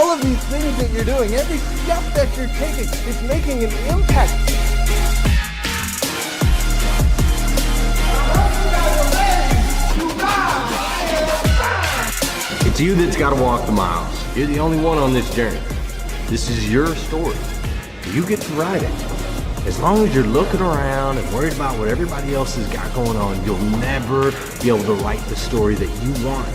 All of these things that you're doing, every step that you're taking, is making an impact. It's you that's got to walk the miles. You're the only one on this journey. This is your story. You get to write it. As long as you're looking around and worried about what everybody else has got going on, you'll never be able to write the story that you want.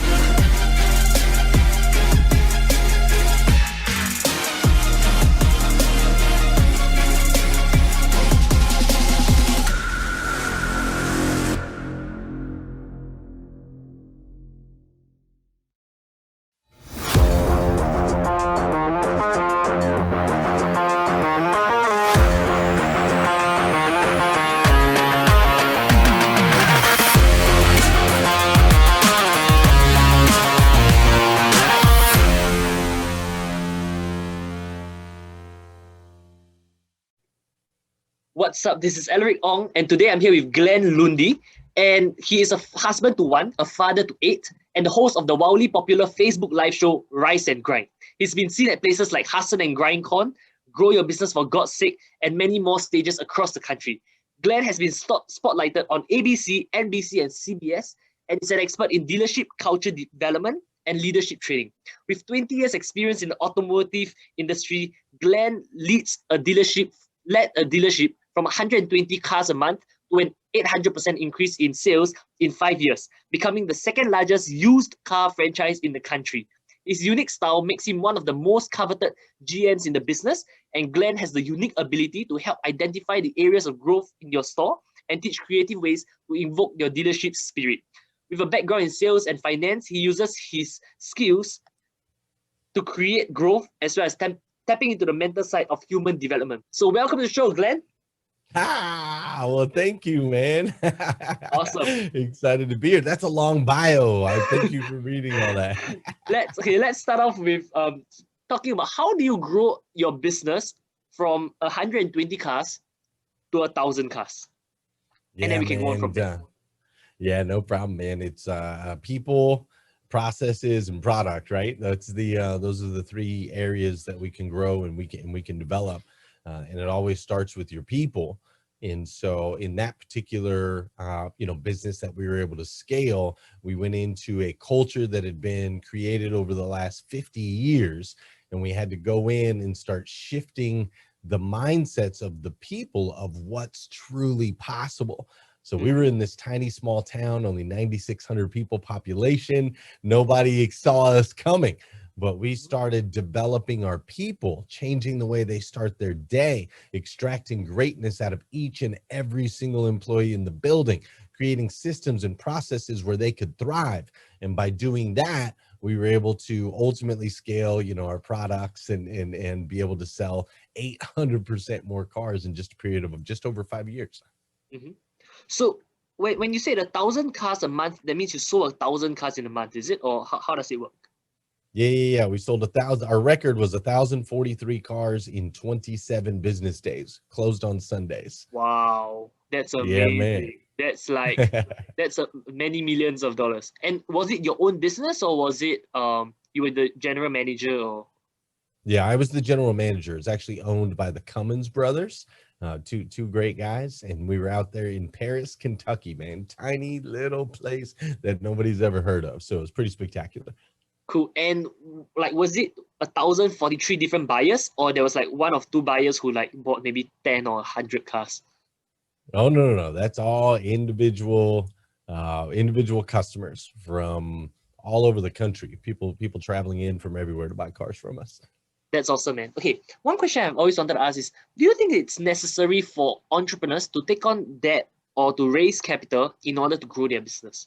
What's up? This is Alaric Ong, and today I'm here with Glenn Lundy, and he is a husband to one, a father to 8, and the host of the wildly popular Facebook live show Rise and Grind. He's been seen at places like Hustle and GrindCon, Grow Your Business for God's Sake, and many more stages across the country. Glenn has been spotlighted on ABC, NBC, and CBS, and is an expert in dealership culture development and leadership training. With 20 years experience in the automotive industry, Glenn led a dealership from 120 cars a month to an 800% increase in sales in 5 years, becoming the second largest used car franchise in the country. His unique style makes him one of the most coveted GMs in the business, and Glenn has the unique ability to help identify the areas of growth in your store and teach creative ways to invoke your dealership spirit. With a background in sales and finance, he uses his skills to create growth as well as tapping into the mental side of human development. So welcome to the show, Glenn. Well, thank you, man. Awesome. Excited to be here. That's a long bio. I thank you for reading all that. Let's start off with talking about how do you grow your business from 120 cars to 1,000 cars, and then we can go on from there. Yeah, no problem, man. It's people, processes, and product, right? That's the those are the 3 areas that we can grow and we can develop, and it always starts with your people. And so in that particular business that we were able to scale, we went into a culture that had been created over the last 50 years, and we had to go in and start shifting the mindsets of the people of what's truly possible. So we were in this tiny small town, only 9,600 people population. Nobody saw us coming, but we started developing our people, changing the way they start their day, extracting greatness out of each and every single employee in the building, creating systems and processes where they could thrive. And by doing that, we were able to ultimately scale, our products and be able to sell 800% more cars in just a period of just over 5 years. Mm-hmm. So when you say 1,000 cars a month, that means you sold 1,000 cars in a month, is it? Or how does it work? Yeah. We sold 1,000. Our record was 1,043 cars in 27 business days, closed on Sundays. Wow, that's amazing. Yeah, man. That's like that's many millions of dollars. And was it your own business, or was it you were the general manager? Or yeah, I was the general manager. It's actually owned by the Cummins brothers, two great guys, and we were out there in Paris, Kentucky, man. Tiny little place that nobody's ever heard of. So it was pretty spectacular. Cool. And like, was it 1,043 different buyers, or there was like 1 or 2 buyers who like bought maybe 10 or 100 cars? Oh, no. That's all individual customers from all over the country. People traveling in from everywhere to buy cars from us. That's awesome, man. Okay, one question I've always wanted to ask is, do you think it's necessary for entrepreneurs to take on debt or to raise capital in order to grow their business?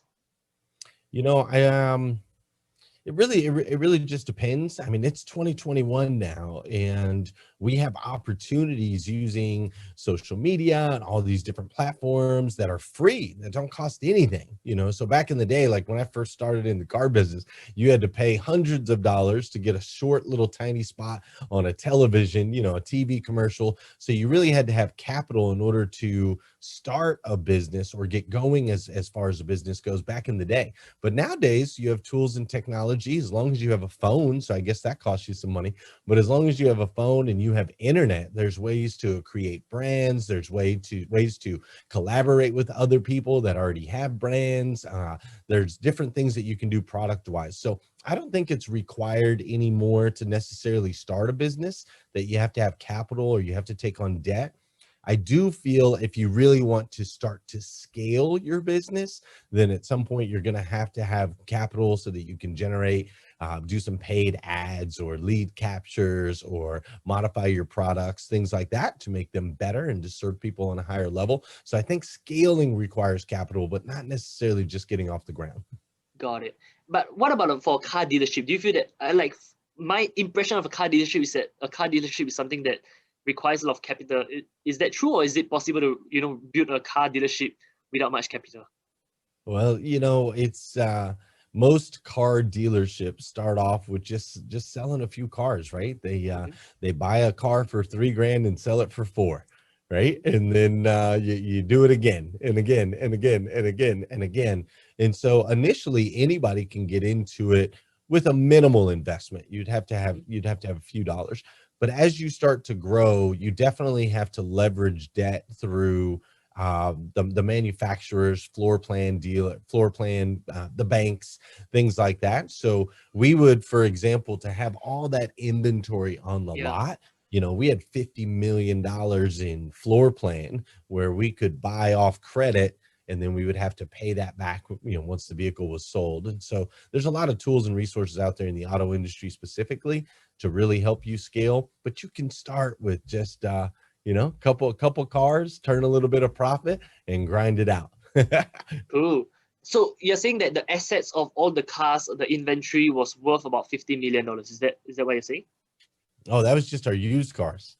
It really just depends. I mean, it's 2021 now, and we have opportunities using social media and all these different platforms that are free, that don't cost anything, you know. So back in the day, like when I first started in the car business, you had to pay hundreds of dollars to get a short little tiny spot on a television, you know, a TV commercial. So you really had to have capital in order to start a business or get going as far as a business goes back in the day. But nowadays you have tools and technology, as long as you have a phone. So I guess that costs you some money, but as long as you have a phone and you have internet, there's ways to create brands. There's ways to collaborate with other people that already have brands. There's different things that you can do product wise. So I don't think it's required anymore to necessarily start a business, that you have to have capital or you have to take on debt. I do feel if you really want to start to scale your business, then at some point you're going to have capital so that you can generate, do some paid ads or lead captures or modify your products, things like that, to make them better and to serve people on a higher level. So I think scaling requires capital, but not necessarily just getting off the ground. Got it. But what about for a car dealership? Do you feel that like my impression of a car dealership is that a car dealership is something that requires a lot of capital? Is that true, or is it possible to, you know, build a car dealership without much capital? Well, you know, it's most car dealerships start off with just selling a few cars, right? They buy a car for $3,000 and sell it for 4, right? And then you do it again and again and again and again and again. And so initially anybody can get into it with a minimal investment. You'd have to have a few dollars. But as you start to grow, you definitely have to leverage debt through the manufacturers, floor plan, the banks, things like that. So we would, for example, to have all that inventory on the lot, you know, we had $50 million in floor plan where we could buy off credit, and then we would have to pay that back, you know, once the vehicle was sold. And so there's a lot of tools and resources out there in the auto industry specifically to really help you scale. But you can start with just you know, couple cars, turn a little bit of profit and grind it out. Cool. So you're saying that the assets of all the cars, the inventory was worth about $50 million. Is that what you're saying? Oh, that was just our used cars.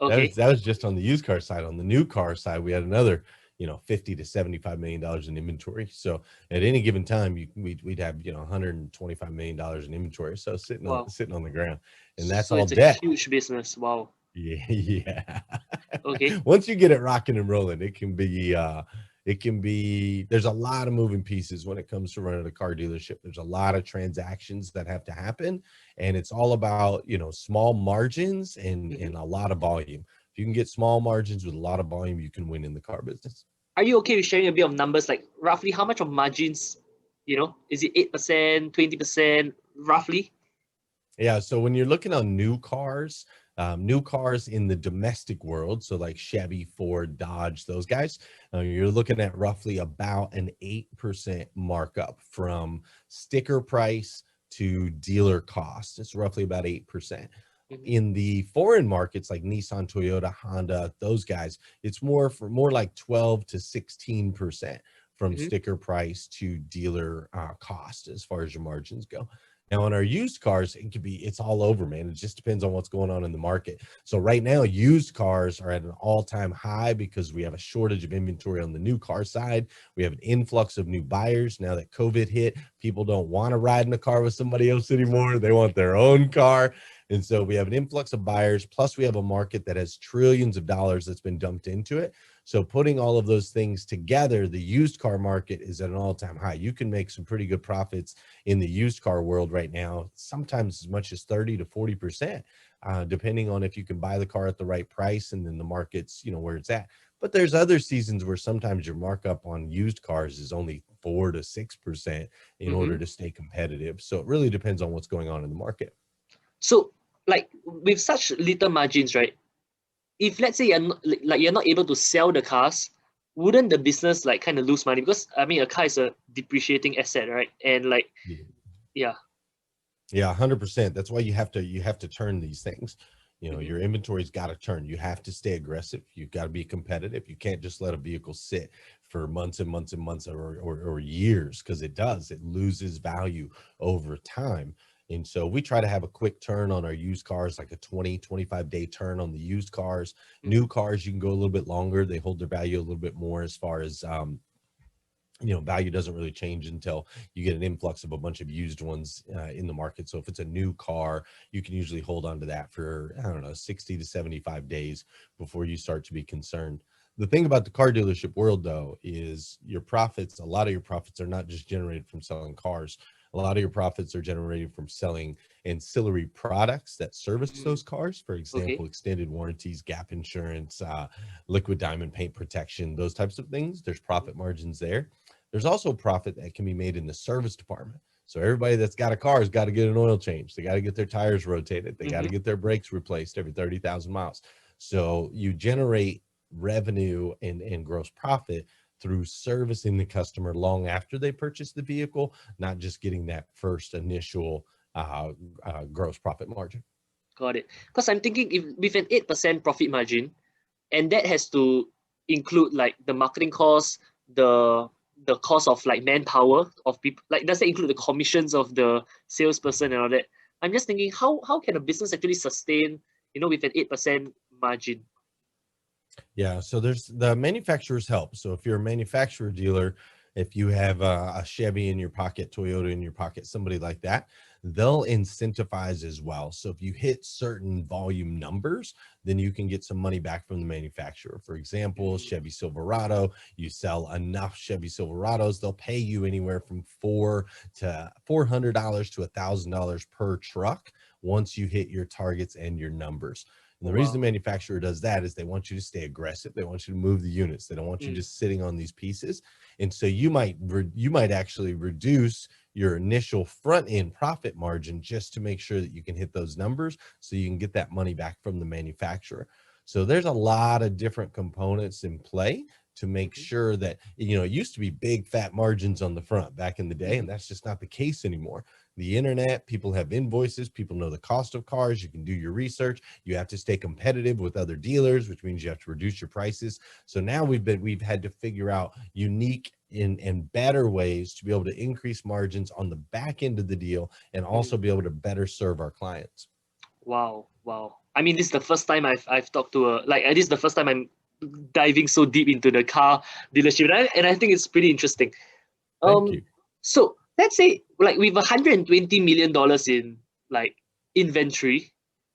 Okay. That was just on the used car side. On the new car side, we had another, you know, $50 to $75 million in inventory. So at any given time, we'd have, you know, $125 million in inventory. So sitting on the ground, and that's so all it's debt. a huge business. Wow. Yeah. Okay. Once you get it rocking and rolling, it can be, there's a lot of moving pieces when it comes to running a car dealership. There's a lot of transactions that have to happen, and it's all about, you know, small margins and a lot of volume. If you can get small margins with a lot of volume, you can win in the car business. Are you okay with sharing a bit of numbers, like roughly how much of margins, you know, is it 8%, 20%, roughly? Yeah, so when you're looking on new cars in the domestic world, so like Chevy, Ford, Dodge, those guys, you're looking at roughly about an 8% markup from sticker price to dealer cost. It's roughly about 8%. In the foreign markets like Nissan, Toyota, Honda, those guys, it's more like 12 to 16% from sticker price to dealer cost as far as your margins go. Now on our used cars, it's all over, man. It just depends on what's going on in the market. So right now, used cars are at an all-time high because we have a shortage of inventory on the new car side. We have an influx of new buyers. Now that COVID hit, people don't want to ride in a car with somebody else anymore. They want their own car. And so we have an influx of buyers, plus we have a market that has trillions of dollars that's been dumped into it. So putting all of those things together, the used car market is at an all-time high. You can make some pretty good profits in the used car world right now, sometimes as much as 30 to 40%, depending on if you can buy the car at the right price and then the market's, you know, where it's at. But there's other seasons where sometimes your markup on used cars is only 4 to 6% in order to stay competitive. So it really depends on what's going on in the market. So like with such little margins, right? If let's say you're not able to sell the cars, wouldn't the business like kind of lose money? Because I mean, a car is a depreciating asset, right? And like, yeah, 100%. That's why you have to turn these things. You know, your inventory's got to turn. You have to stay aggressive. You've got to be competitive. You can't just let a vehicle sit for months and months and months or years, because it loses value over time. And so we try to have a quick turn on our used cars, like a 25 day turn on the used cars. New cars, you can go a little bit longer. They hold their value a little bit more as far as, value doesn't really change until you get an influx of a bunch of used ones in the market. So if it's a new car, you can usually hold on to that for, 60 to 75 days before you start to be concerned. The thing about the car dealership world, though, is a lot of your profits are not just generated from selling cars. A lot of your profits are generated from selling ancillary products that service those cars. For example, extended warranties, gap insurance, liquid diamond paint protection, those types of things. There's profit margins there. There's also profit that can be made in the service department. So everybody that's got a car has got to get an oil change. They got to get their tires rotated. They got to get their brakes replaced every 30,000 miles. So you generate revenue and gross profit through servicing the customer long after they purchase the vehicle, not just getting that first initial gross profit margin. Got it. Because I'm thinking if with an 8% profit margin, and that has to include like the marketing costs, the cost of like manpower of people, like does that include the commissions of the salesperson and all that? I'm just thinking how can a business actually sustain, with an 8% margin? Yeah, so there's the manufacturers help. So if you're a manufacturer dealer, if you have a Chevy in your pocket, Toyota in your pocket, somebody like that, they'll incentivize as well. So if you hit certain volume numbers, then you can get some money back from the manufacturer. For example, Chevy Silverado, you sell enough Chevy Silverados, they'll pay you anywhere from $400 to $1,000 per truck once you hit your targets and your numbers. And the reason the manufacturer does that is they want you to stay aggressive. They want you to move the units. They don't want you just sitting on these pieces. And so you might actually reduce your initial front end profit margin just to make sure that you can hit those numbers so you can get that money back from the manufacturer. So there's a lot of different components in play to make sure that, it used to be big fat margins on the front back in the day, and that's just not the case anymore. The internet, people have invoices, people know the cost of cars, you can do your research, you have to stay competitive with other dealers, which means you have to reduce your prices. So now we've had to figure out unique and better ways to be able to increase margins on the back end of the deal and also be able to better serve our clients. Wow. I mean, this is the first time I've talked to this is the first time I'm diving so deep into the car dealership, and I think it's pretty interesting. Thank you. So let's say like with $120 million in like inventory,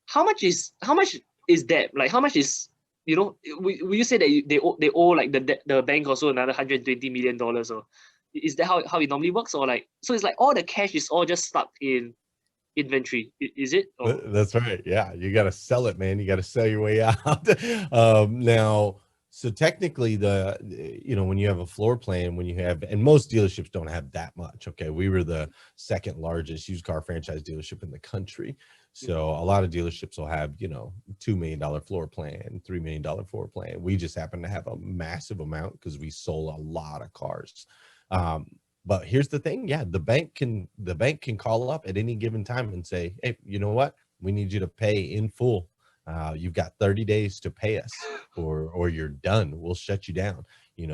how much is that? Like how much is, will you say that they owe like the bank also another $120 million, or is that how it normally works? Or like, so it's like all the cash is all just stuck in inventory, is it? Or? That's right. Yeah, you got to sell it, man. You got to sell your way out. Now, so technically, when you have a floor plan, and most dealerships don't have that much. Okay, we were the second largest used car franchise dealership in the country. So a lot of dealerships will have, $2 million floor plan, $3 million floor plan. We just happen to have a massive amount because we sold a lot of cars. But here's the thing. Yeah, the bank can call up at any given time and say, hey, you know what? We need you to pay in full. You've got 30 days to pay us or you're done. We'll shut you down.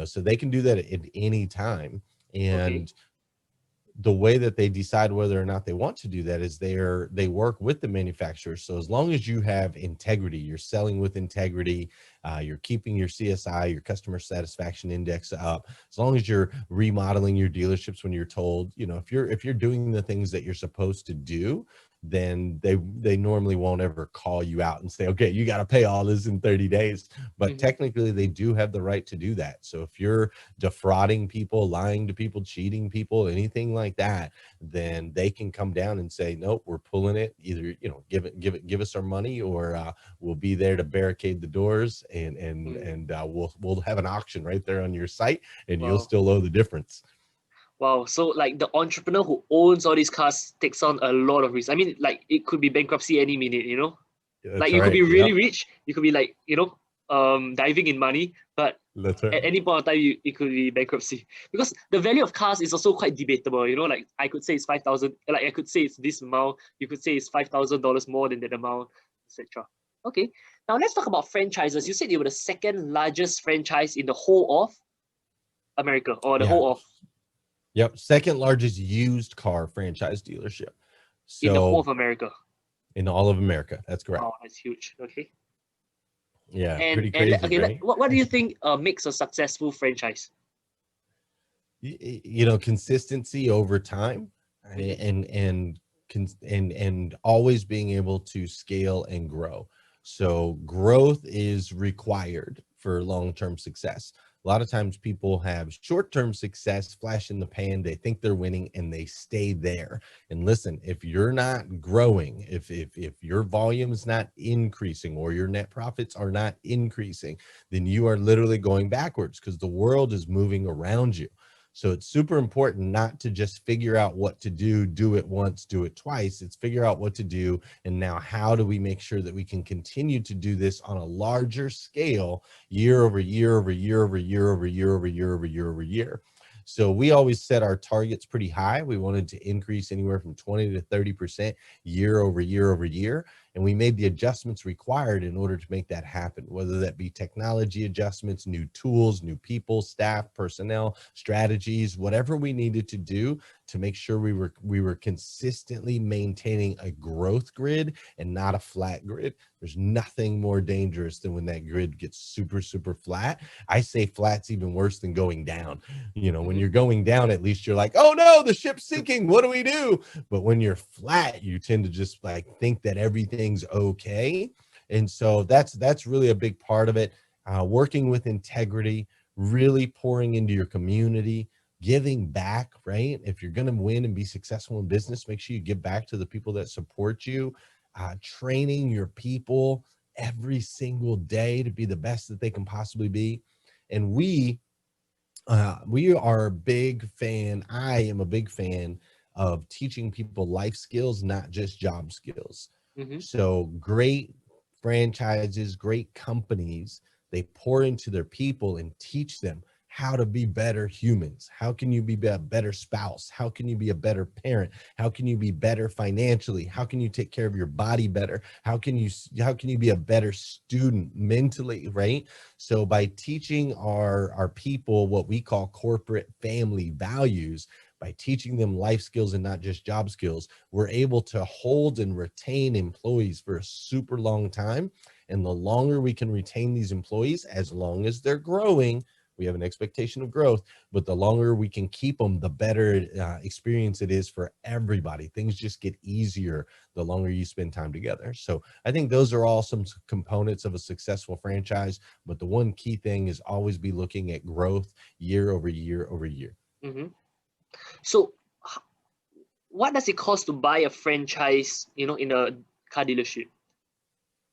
So they can do that at any time. And the way that they decide whether or not they want to do that is they work with the manufacturer. So as long as you have integrity, you're selling with integrity, you're keeping your CSI, your customer satisfaction index up, as long as you're remodeling your dealerships when you're told, if you're doing the things that you're supposed to do, then they normally won't ever call you out and say, okay, you got to pay all this in 30 days. But technically they do have the right to do that. So if you're defrauding people, lying to people, cheating people, anything like that, then they can come down and say, nope, we're pulling it. Either, give us our money, or we'll be there to barricade the doors and we'll have an auction right there on your site, and you'll still owe the difference. Wow. So like the entrepreneur who owns all these cars takes on a lot of risk. I mean, like it could be bankruptcy any minute, That's like you right. could be really rich. You could be like, diving in money, but That's right. at any point of time, it could be bankruptcy, because the value of cars is also quite debatable. Like I could say it's 5,000, like I could say it's this amount. You could say it's $5,000 more than that amount, etc. Okay. Now let's talk about franchises. You said you were the second largest franchise in the whole of America, or the whole of. Yep. Second largest used car franchise dealership. So in the whole of America. in all of America, that's correct. Wow, that's huge. Okay. Yeah, And pretty crazy, okay, right? what do you think makes a successful franchise? You know, consistency over time, and always being able to scale and grow. So growth is required for long-term success. A lot of times people have short-term success, flash in the pan, they think they're winning and they stay there. And listen, if you're not growing, if your volume is not increasing or your net profits are not increasing, then you are literally going backwards because the world is moving around you. So it's super important not to just figure out what to do it once, do it twice. It's figure out what to do. And now how do we make sure that we can continue to do this on a larger scale year over year over year over year over year over year over year over year. So we always set our targets pretty high. We wanted to increase anywhere from 20 to 30% year over year over year. And we made the adjustments required in order to make that happen, whether that be technology adjustments, new tools, new people, staff, personnel, strategies, whatever we needed to do to make sure we were consistently maintaining a growth grid and not a flat grid. There's nothing more dangerous than when that grid gets super, super flat. I say flat's even worse than going down. You know, when you're going down, at least you're like, oh no, the ship's sinking. What do we do? But when you're flat, you tend to just like think that everything's okay. And so that's really a big part of it. Working with integrity, really pouring into your community, giving back, right? If you're going to win and be successful in business, make sure you give back to the people that support you, training your people every single day to be the best that they can possibly be. And we are a big fan. I am a big fan of teaching people life skills, not just job skills. So great franchises, great companies, they pour into their people and teach them how to be better humans. How can you be a better spouse? How can you be a better parent? How can you be better financially? How can you take care of your body better? How can you be a better student mentally, right? So by teaching our people what we call corporate family values, by teaching them life skills and not just job skills, we're able to hold and retain employees for a super long time. And the longer we can retain these employees, as long as they're growing, we have an expectation of growth, but the longer we can keep them, the better experience it is for everybody. Things just get easier the longer you spend time together. So I think those are all some components of a successful franchise, but the one key thing is always be looking at growth year over year over year. So what does it cost to buy a franchise, you know, in a car dealership?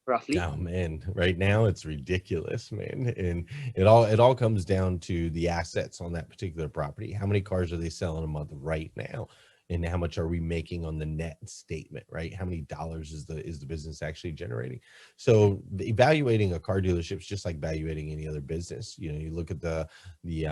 Roughly? Oh man, right now it's ridiculous, man. And it all comes down to the assets on that particular property. How many cars are they selling a month right now? And how much are we making on the net statement, right? How many dollars is the business actually generating? So evaluating a car dealership is just like evaluating any other business. You know, you look at the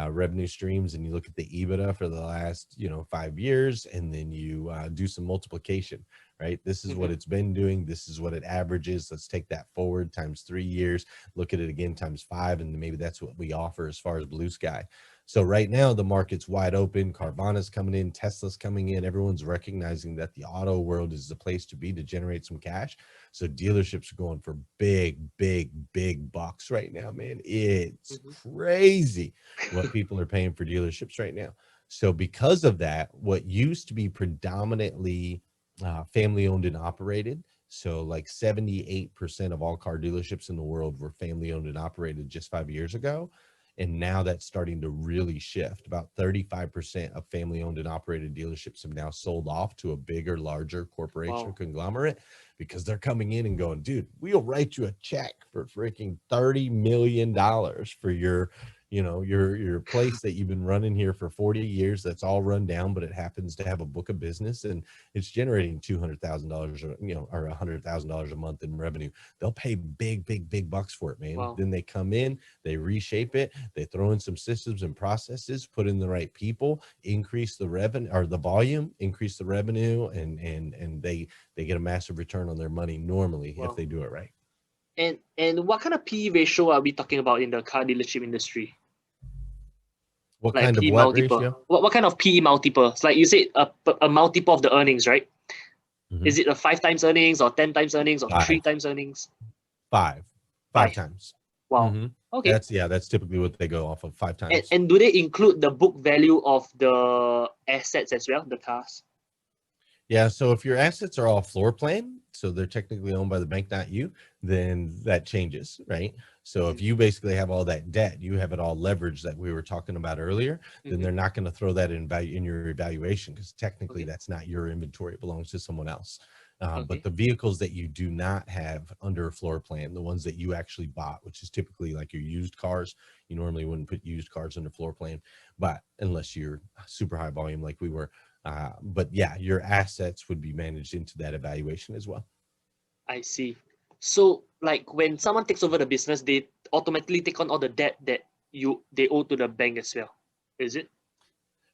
revenue streams and you look at the EBITDA for the last 5 years, and then you do some multiplication. Right? This is what it's been doing. This is what it averages. Let's take that forward times 3 years, look at it again times 5, and maybe that's what we offer as far as blue sky. So right now the market's wide open. Carvana's coming in, Tesla's coming in. Everyone's recognizing that the auto world is the place to be to generate some cash. So dealerships are going for big, big, big bucks right now, man. It's crazy what people are paying for dealerships right now. So because of that, what used to be predominantly family owned and operated. So like 78% of all car dealerships in the world were family owned and operated just 5 years ago. And now that's starting to really shift. About 35% of family owned and operated dealerships have now sold off to a bigger, larger corporation conglomerate, because they're coming in and going, dude, we'll write you a check for freaking $30 million for your place that you've been running here for 40 years. That's all run down, but it happens to have a book of business and it's generating $200,000 or $100,000 a month in revenue. They'll pay big, big, big bucks for it, man. Then they come in, they reshape it, they throw in some systems and processes, put in the right people, increase the revenue or the volume, increase the revenue, and they get a massive return on their money normally if they do it right. And what kind of PE ratio are we talking about in the car dealership industry? What like kind of PE what multiple? ratio? What kind of PE multiple? It's like you said, a multiple of the earnings, right? Mhm. Is it a 5 times earnings or 10 times earnings or 3 Five. times earnings? Five Five. times. Wow. hmm Okay. That's typically what they go off of, five And, times. and do they include the book value of the assets as well, the cars? Yeah, so if your assets are all floor plan, so they're technically owned by the bank, not you, then that changes, right? So if you basically have all that debt, you have it all leveraged that we were talking about earlier, then they're not going to throw that in value in your evaluation, because technically Okay. that's not your inventory; it belongs to someone else. Okay. But the vehicles that you do not have under a floor plan, the ones that you actually bought, which is typically like your used cars, you normally wouldn't put used cars under floor plan, but unless you're super high volume like we were. But yeah, your assets would be managed into that evaluation as well. I see. So like when someone takes over the business, they automatically take on all the debt that they owe to the bank as well. Is it?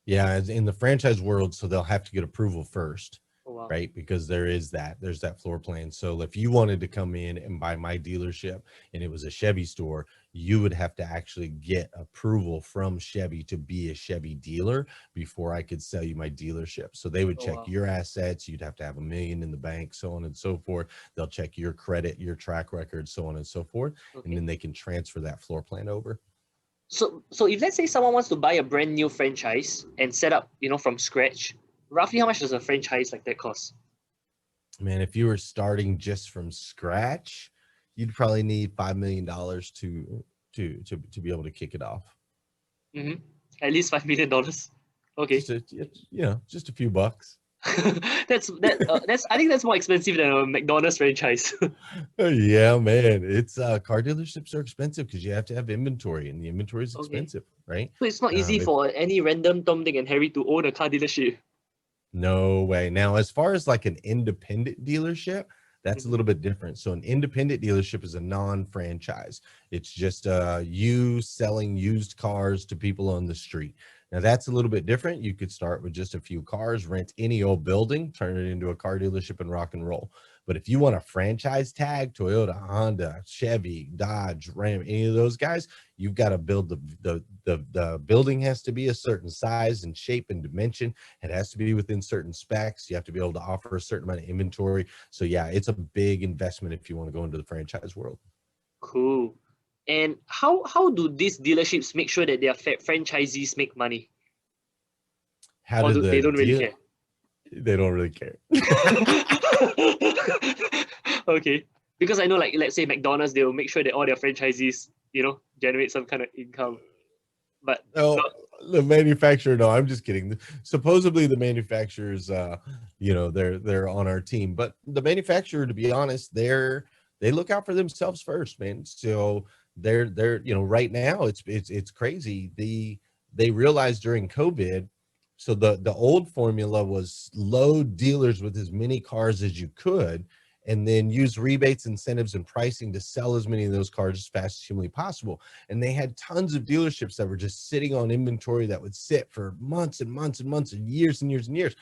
Yeah, as in the franchise world, so they'll have to get approval first, Oh, wow. right? Because there's that floor plan. So if you wanted to come in and buy my dealership and it was a Chevy store, you would have to actually get approval from Chevy to be a Chevy dealer before I could sell you my dealership. So they would Oh, check wow. your assets. You'd have to have $1 million in the bank, so on and so forth. They'll check your credit, your track record, so on and so forth. And Okay. then they can transfer that floor plan over. So if let's say someone wants to buy a brand new franchise and set up, from scratch, roughly how much does a franchise like that cost? Man, if you were starting just from scratch, you'd probably need $5 million to be able to kick it off. At least $5 million. Okay. Just a few bucks. That's I think that's more expensive than a McDonald's franchise. Yeah, man. It's car dealerships are expensive because you have to have inventory, and the inventory is Okay. expensive, right? So it's not easy for any random Tom, Dick, and Harry to own a car dealership. No way. Now, as far as like an independent dealership, that's a little bit different. So an independent dealership is a non-franchise. It's just you selling used cars to people on the street. Now that's a little bit different. You could start with just a few cars, rent any old building, turn it into a car dealership and rock and roll. But if you want a franchise tag, Toyota, Honda, Chevy, Dodge, Ram, any of those guys, you've got to build the building has to be a certain size and shape and dimension. It has to be within certain specs. You have to be able to offer a certain amount of inventory. So yeah, it's a big investment if you want to go into the franchise world. Cool. And how do these dealerships make sure that their franchisees make money? How Or do they the don't really deal? care? They don't really care. Okay. Because I know, like, let's say McDonald's, they will make sure that all their franchisees, generate some kind of income. But No, not, the manufacturer. No, I'm just kidding. Supposedly the manufacturers, they're on our team, but the manufacturer, to be honest, they look out for themselves first, man. So they're right now it's crazy. They realized during COVID. So the old formula was load dealers with as many cars as you could, and then use rebates, incentives, and pricing to sell as many of those cars as fast as humanly possible. And they had tons of dealerships that were just sitting on inventory that would sit for months and months and months and years and years and years.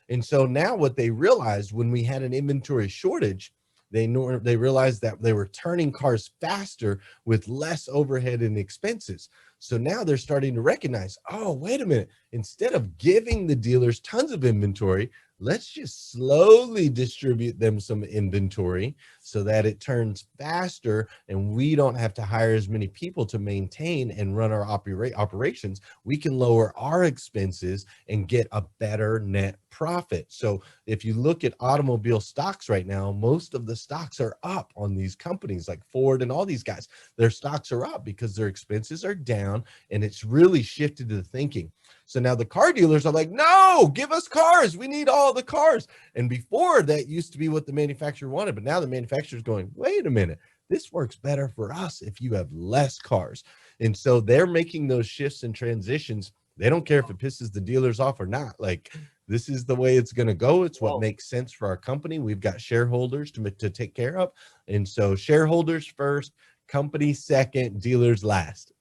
And so now what they realized when we had an inventory shortage, they realized that they were turning cars faster with less overhead and expenses. So now they're starting to recognize, oh, wait a minute, instead of giving the dealers tons of inventory, let's just slowly distribute them some inventory so that it turns faster and we don't have to hire as many people to maintain and run our operations. We can lower our expenses and get a better net profit. So if you look at automobile stocks right now, most of the stocks are up on these companies like Ford and all these guys. Their stocks are up because their expenses are down, and it's really shifted to the thinking. So now the car dealers are like, no, give us cars. We need all the cars. And before, that used to be what the manufacturer wanted. But now the manufacturer's going, wait a minute, this works better for us if you have less cars. And so they're making those shifts and transitions. They don't care if it pisses the dealers off or not. Like, this is the way it's going to go. It's what makes sense for our company. We've got shareholders to take care of. And so shareholders first, company second, dealers last.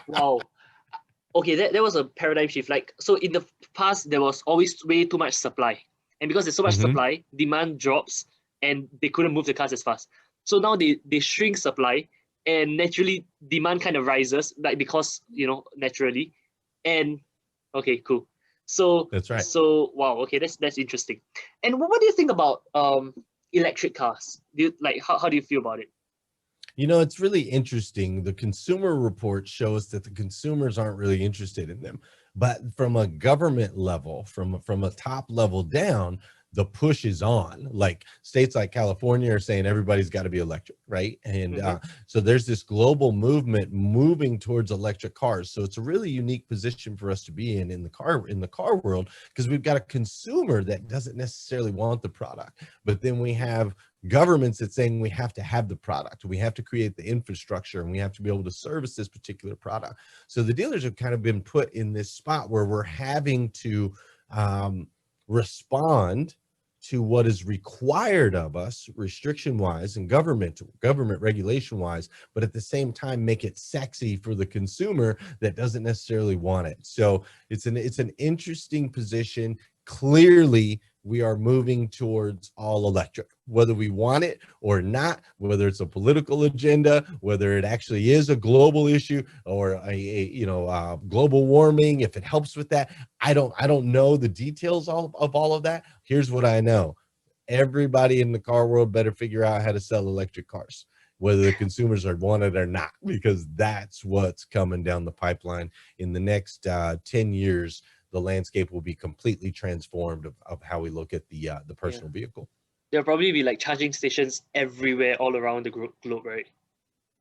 wow. Okay, that was a paradigm shift. Like, so in the past, there was always way too much supply. And because there's so much supply, demand drops and they couldn't move the cars as fast. So now they shrink supply, and naturally demand kind of rises, like because, naturally. And okay, cool. So That's right. So wow, okay, that's interesting. And what do you think about electric cars? Do you like how do you feel about it? You know, it's really interesting. The consumer report shows that the consumers aren't really interested in them. But from a government level, from a top level down, the push is on. Like states like California are saying everybody's got to be electric, right? And Mm-hmm. so there's this global movement moving towards electric cars. So it's a really unique position for us to be in the car world, because we've got a consumer that doesn't necessarily want the product, but then we have governments that saying we have to have the product, we have to create the infrastructure, and we have to be able to service this particular product. So the dealers have kind of been put in this spot where we're having to respond to what is required of us restriction wise and government regulation wise, but at the same time make it sexy for the consumer that doesn't necessarily want it. So it's an interesting position. Clearly we are moving towards all electric, whether we want it or not, whether it's a political agenda, whether it actually is a global issue, or a global warming, if it helps with that. I don't know the details of all of that. Here's what I know. Everybody in the car world better figure out how to sell electric cars, whether the consumers are want it or not, because that's what's coming down the pipeline. In the next 10 years, the landscape will be completely transformed of how we look at the personal vehicle. There'll probably be like charging stations everywhere all around the globe, right?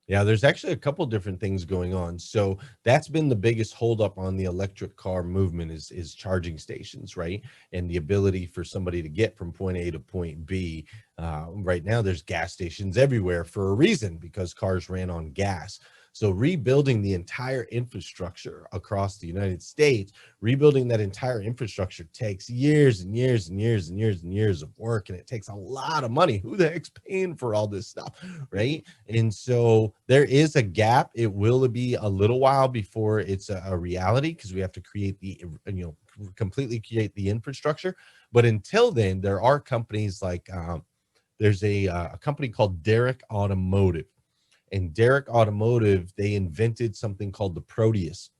Yeah, there's actually a couple different things going on. So that's been the biggest holdup on the electric car movement is charging stations, right? And the ability for somebody to get from point A to point B. Right now, there's gas stations everywhere for a reason, because cars ran on gas. So rebuilding the entire infrastructure across the United States, rebuilding that entire infrastructure takes years and years and years and years and years of work, and it takes a lot of money. Who the heck's paying for all this stuff, right? And so there is a gap. It will be a little while before it's a reality, because we have to create completely create the infrastructure. But until then, there are companies like there's a company called Derrick Automotive. And Derrick Automotive, they invented something called the Proteus.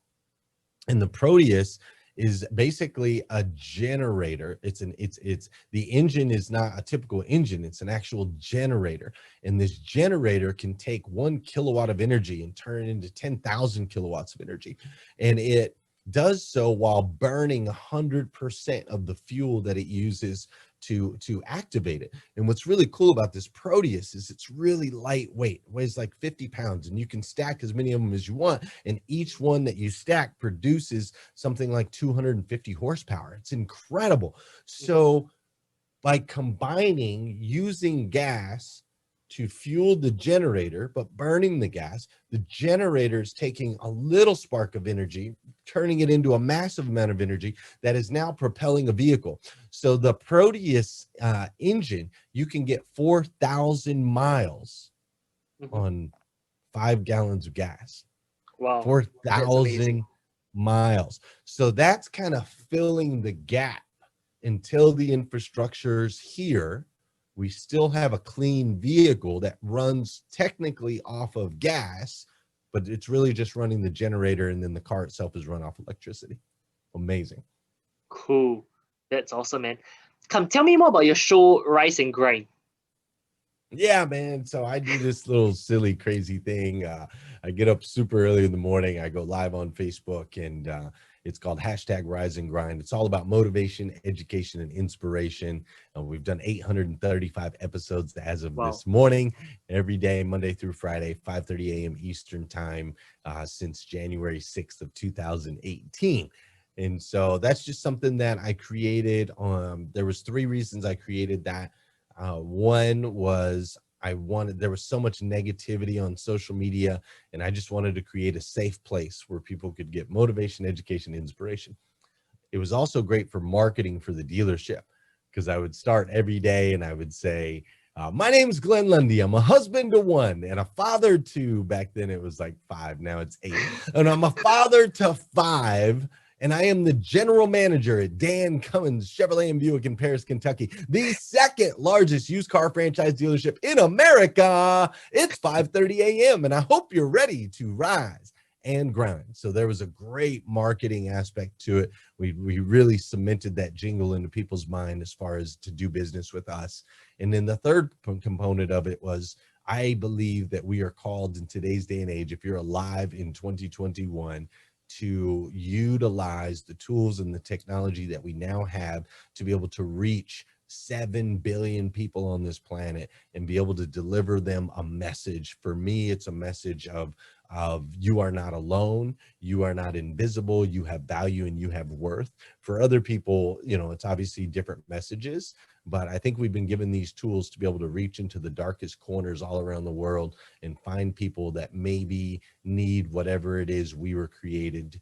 And the Proteus is basically a generator. It's the engine is not a typical engine. It's an actual generator. And this generator can take 1 kilowatt of energy and turn it into 10,000 kilowatts of energy. And it does so while burning 100% of the fuel that it uses to activate it. And what's really cool about this Proteus is it's really lightweight. It weighs like 50 pounds, and you can stack as many of them as you want. And each one that you stack produces something like 250 horsepower. It's incredible. So by combining using gas to fuel the generator, but burning the gas, the generator is taking a little spark of energy, turning it into a massive amount of energy that is now propelling a vehicle. So the Proteus engine, you can get 4,000 miles on 5 gallons of gas. Wow. 4,000 miles. So that's kind of filling the gap until the infrastructure's here. We still have a clean vehicle that runs technically off of gas, but it's really just running the generator, and then the car itself is run off electricity. Amazing. Cool. That's awesome, man. Come tell me more about your show, Rise and Grind. Yeah, man. So I do this little silly, crazy thing. I get up super early in the morning. I go live on Facebook, and it's called #Rise and Grind. It's all about motivation, education, and inspiration. We've done 835 episodes as of this morning, every day, Monday through Friday, 5:30 a.m. Eastern time, since January 6th of 2018. And so that's just something that I created. There was 3 reasons I created that. One was there was so much negativity on social media, and I just wanted to create a safe place where people could get motivation, education, inspiration. It was also great for marketing for the dealership, because I would start every day and I would say, my name's Glenn Lundy. I'm a husband to 1 and a father to, back then it was like 5, now it's 8. And I'm a father to 5. And I am the general manager at Dan Cummins Chevrolet and Buick in Paris, Kentucky, the 2nd largest used car franchise dealership in America. It's 5:30 a.m. and I hope you're ready to rise and grind. So there was a great marketing aspect to it. We really cemented that jingle into people's mind as far as to do business with us. And then the third component of it was, I believe that we are called in today's day and age, if you're alive in 2021, to utilize the tools and the technology that we now have to be able to reach 7 billion people on this planet and be able to deliver them a message. For me, it's a message of you are not alone, you are not invisible, you have value and you have worth. For other people, you know, it's obviously different messages, but I think we've been given these tools to be able to reach into the darkest corners all around the world and find people that maybe need whatever it is we were created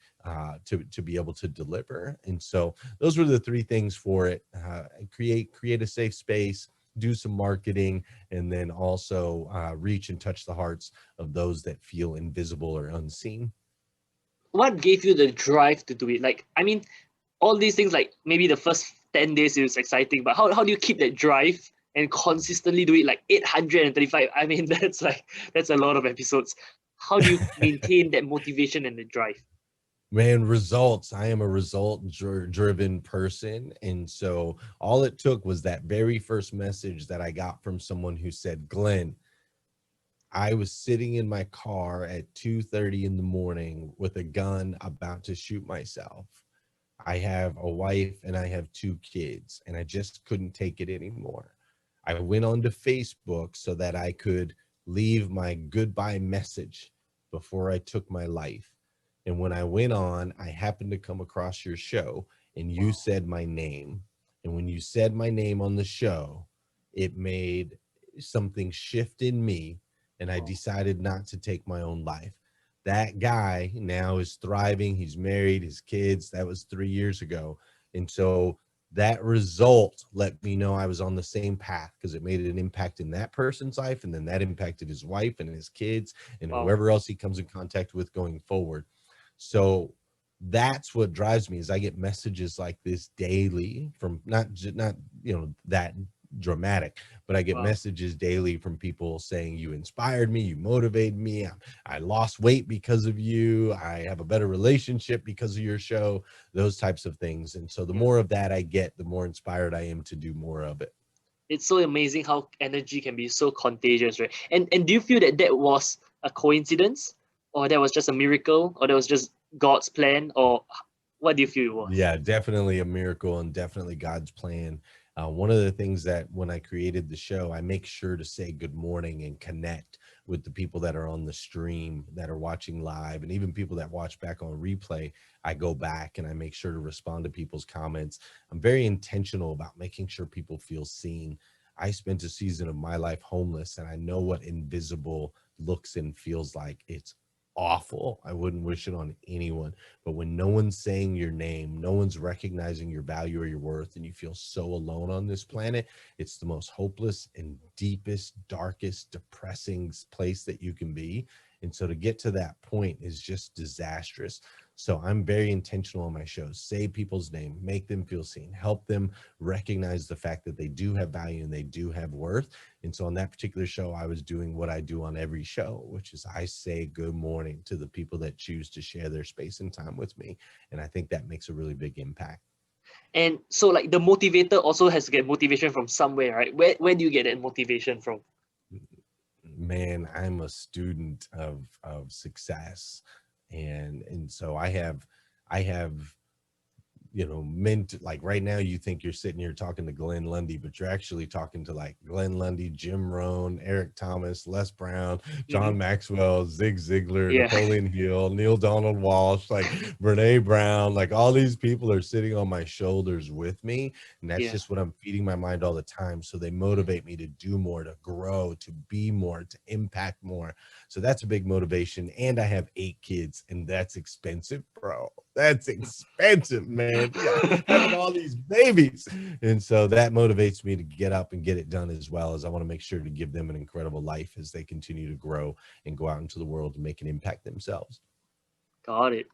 to be able to deliver. And so those were the three things for it. Create a safe space, do some marketing, and then also reach and touch the hearts of those that feel invisible or unseen. What gave you the drive to do it? Like, I mean, all these things, like maybe the first 10 days it was exciting, but how do you keep that drive and consistently do it, like 835? I mean, that's a lot of episodes. How do you maintain that motivation and the drive? Man, results. I am a result-driven person. And so all it took was that very first message that I got from someone who said, Glenn, I was sitting in my car at 2:30 in the morning with a gun about to shoot myself. I have a wife and I have 2 kids, and I just couldn't take it anymore. I went onto Facebook so that I could leave my goodbye message before I took my life. And when I went on, I happened to come across your show, and you said my name. And when you said my name on the show, it made something shift in me, and I decided not to take my own life. That guy now is thriving. He's married, his kids. That was 3 years ago. And so that result let me know I was on the same path, because it made an impact in that person's life, and then that impacted his wife and his kids and whoever else he comes in contact with going forward. So that's what drives me, is I get messages like this daily from not you know, that dramatic, but I get messages daily from people saying, you inspired me, you motivated me, I lost weight because of you, I have a better relationship because of your show, those types of things. And so the more of that I get, the more inspired I am to do more of it. It's so amazing how energy can be so contagious, right? And do you feel that that was a coincidence, or that was just a miracle, or that was just God's plan, or what do you feel it was? Yeah, definitely a miracle and definitely God's plan. One of the things that when I created the show, I make sure to say good morning and connect with the people that are on the stream, that are watching live, and even people that watch back on replay. I go back and I make sure to respond to people's comments. I'm very intentional about making sure people feel seen. I spent a season of my life homeless, and I know what invisible looks and feels like. It's awful. I wouldn't wish it on anyone. But when no one's saying your name, no one's recognizing your value or your worth, and you feel so alone on this planet, it's the most hopeless and deepest, darkest, depressing place that you can be. And so to get to that point is just disastrous. So I'm very intentional on my shows. Say people's name, make them feel seen, help them recognize the fact that they do have value and they do have worth. And so on that particular show, I was doing what I do on every show, which is I say good morning to the people that choose to share their space and time with me. And I think that makes a really big impact. And so, like, the motivator also has to get motivation from somewhere, right? Where do you get that motivation from? Man, I'm a student of success. And so I have, you know, like right now you think you're sitting here talking to Glenn Lundy, but you're actually talking to like Glenn Lundy, Jim Rohn, Eric Thomas, Les Brown, John Maxwell, Zig Ziglar, Napoleon Hill, Neil Donald Walsh, like Brene Brown, like all these people are sitting on my shoulders with me. And that's just what I'm feeding my mind all the time. So they motivate me to do more, to grow, to be more, to impact more. So that's a big motivation. And I have 8 kids, and that's expensive, bro. That's expensive, man. Having all these babies. And so that motivates me to get up and get it done, as well as I want to make sure to give them an incredible life as they continue to grow and go out into the world and make an impact themselves. Got it.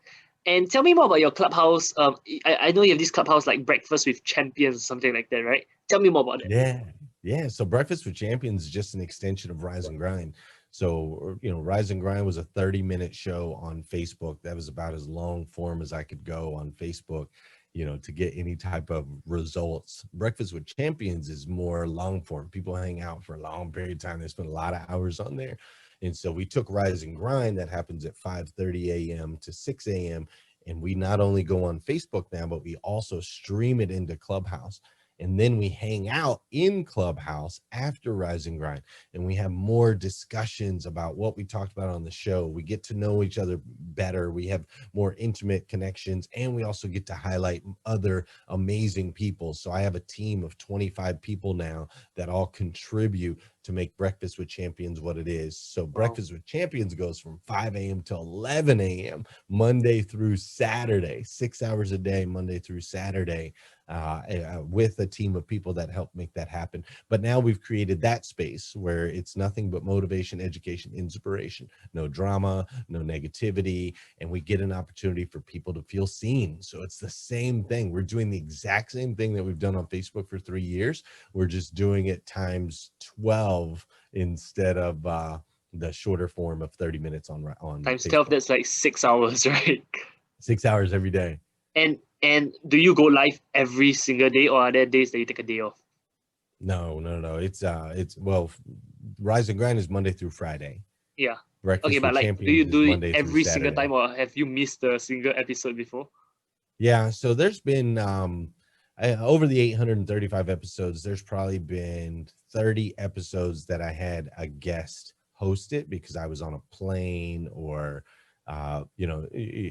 And tell me more about your clubhouse. I know you have this clubhouse like Breakfast with Champions, something like that, right? Tell me more about it. Yeah. So Breakfast with Champions is just an extension of Rise and Grind. So, you know, Rise and Grind was a 30-minute show on Facebook. That was about as long form as I could go on Facebook, you know, to get any type of results. Breakfast with Champions is more long form. People hang out for a long period of time. They spend a lot of hours on there. And so we took Rise and Grind that happens at 5:30 a.m. to 6 a.m. And we not only go on Facebook now, but we also stream it into Clubhouse. And then we hang out in Clubhouse after Rise and Grind, and we have more discussions about what we talked about on the show. We get to know each other better. We have more intimate connections, and we also get to highlight other amazing people. So I have a team of 25 people now that all contribute to make Breakfast with Champions what it is. So Breakfast with Champions goes from 5 a.m. to 11 a.m. Monday through Saturday, 6 hours a day, Monday through Saturday, with a team of people that help make that happen. But now we've created that space where it's nothing but motivation, education, inspiration, no drama, no negativity, and we get an opportunity for people to feel seen. So it's the same thing. We're doing the exact same thing that we've done on Facebook for 3 years. We're just doing it times 12 instead of the shorter form of 30 minutes on Times Facebook. 12, that's like 6 hours, right? 6 hours every day. And do you go live every single day, or are there days that you take a day off? No. It's well, Rise and Grind is Monday through Friday. Yeah. Breakfast Okay, but with like, do Champions you is do it Monday through every single Saturday. time, or have you missed a single episode before? Yeah, so there's been over the 835 episodes, there's probably been 30 episodes that I had a guest host it because I was on a plane or you know,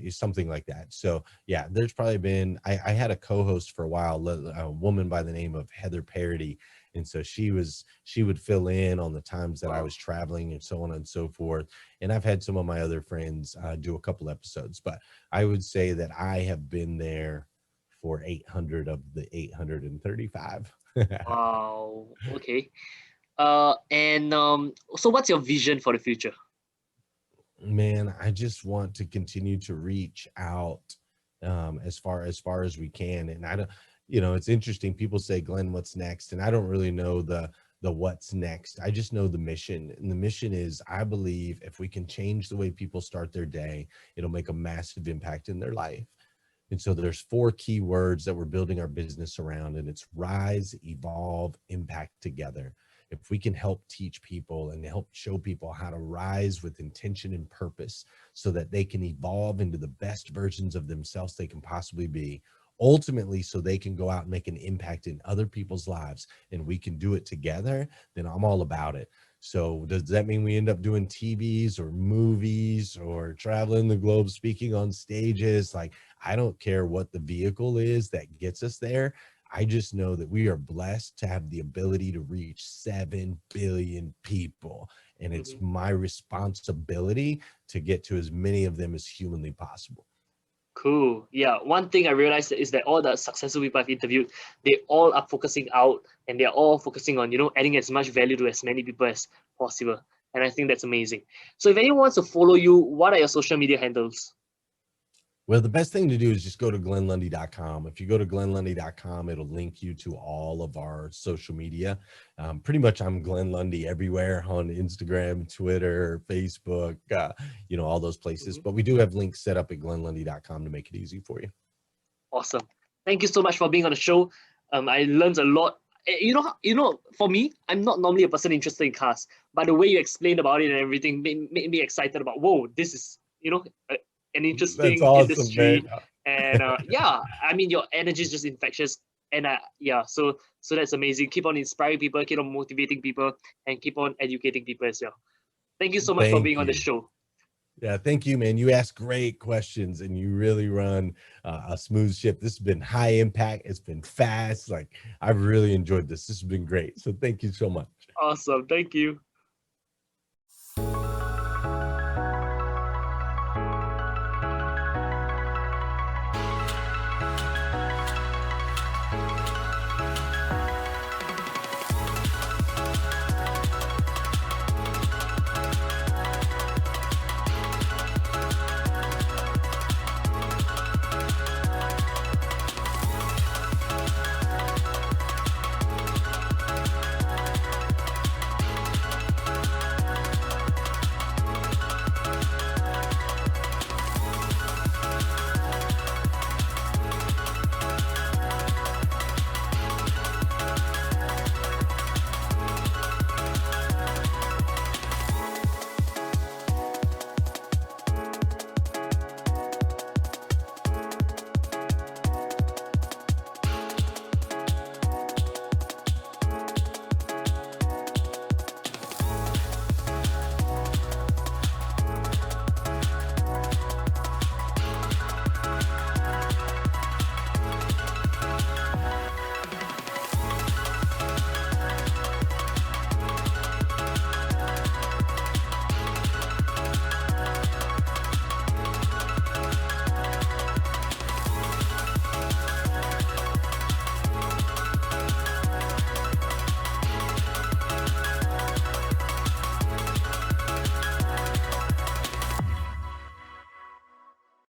something like that. So yeah, there's probably been, I had a co-host for a while, a woman by the name of Heather Parody. And so she would fill in on the times that I was traveling and so on and so forth. And I've had some of my other friends do a couple episodes, but I would say that I have been there for 800 of the 835. Wow. Okay. So what's your vision for the future? Man, I just want to continue to reach out as far as we can. And I don't, you know, it's interesting. People say, Glenn, what's next? And I don't really know the what's next. I just know the mission. And the mission is, I believe if we can change the way people start their day, it'll make a massive impact in their life. And so there's 4 key words that we're building our business around, and it's rise, evolve, impact together. If we can help teach people and help show people how to rise with intention and purpose so that they can evolve into the best versions of themselves they can possibly be, ultimately so they can go out and make an impact in other people's lives, and we can do it together, then I'm all about it. So does that mean we end up doing TVs or movies or traveling the globe, speaking on stages? Like, I don't care what the vehicle is that gets us there. I just know that we are blessed to have the ability to reach 7 billion people. And it's my responsibility to get to as many of them as humanly possible. Cool. Yeah. One thing I realized is that all the successful people I've interviewed, they all are focusing out, and they're all focusing on, you know, adding as much value to as many people as possible. And I think that's amazing. So if anyone wants to follow you, what are your social media handles? Well, the best thing to do is just go to glennlundy.com. If you go to glennlundy.com, it'll link you to all of our social media. Pretty much I'm Glenn Lundy everywhere on Instagram, Twitter, Facebook, you know, all those places. But we do have links set up at glennlundy.com to make it easy for you. Awesome. Thank you so much for being on the show. I learned a lot. You know, for me, I'm not normally a person interested in cars, but the way you explained about it and everything made me excited about, whoa, this is, you know, an interesting industry. Man. And yeah, I mean, your energy is just infectious. And yeah, so that's amazing. Keep on inspiring people, keep on motivating people, and keep on educating people as well. Thank you so much for being on the show. Yeah, thank you, man. You ask great questions, and you really run a smooth ship. This has been high impact. It's been fast. Like, I've really enjoyed this. This has been great. So thank you so much. Awesome. Thank you.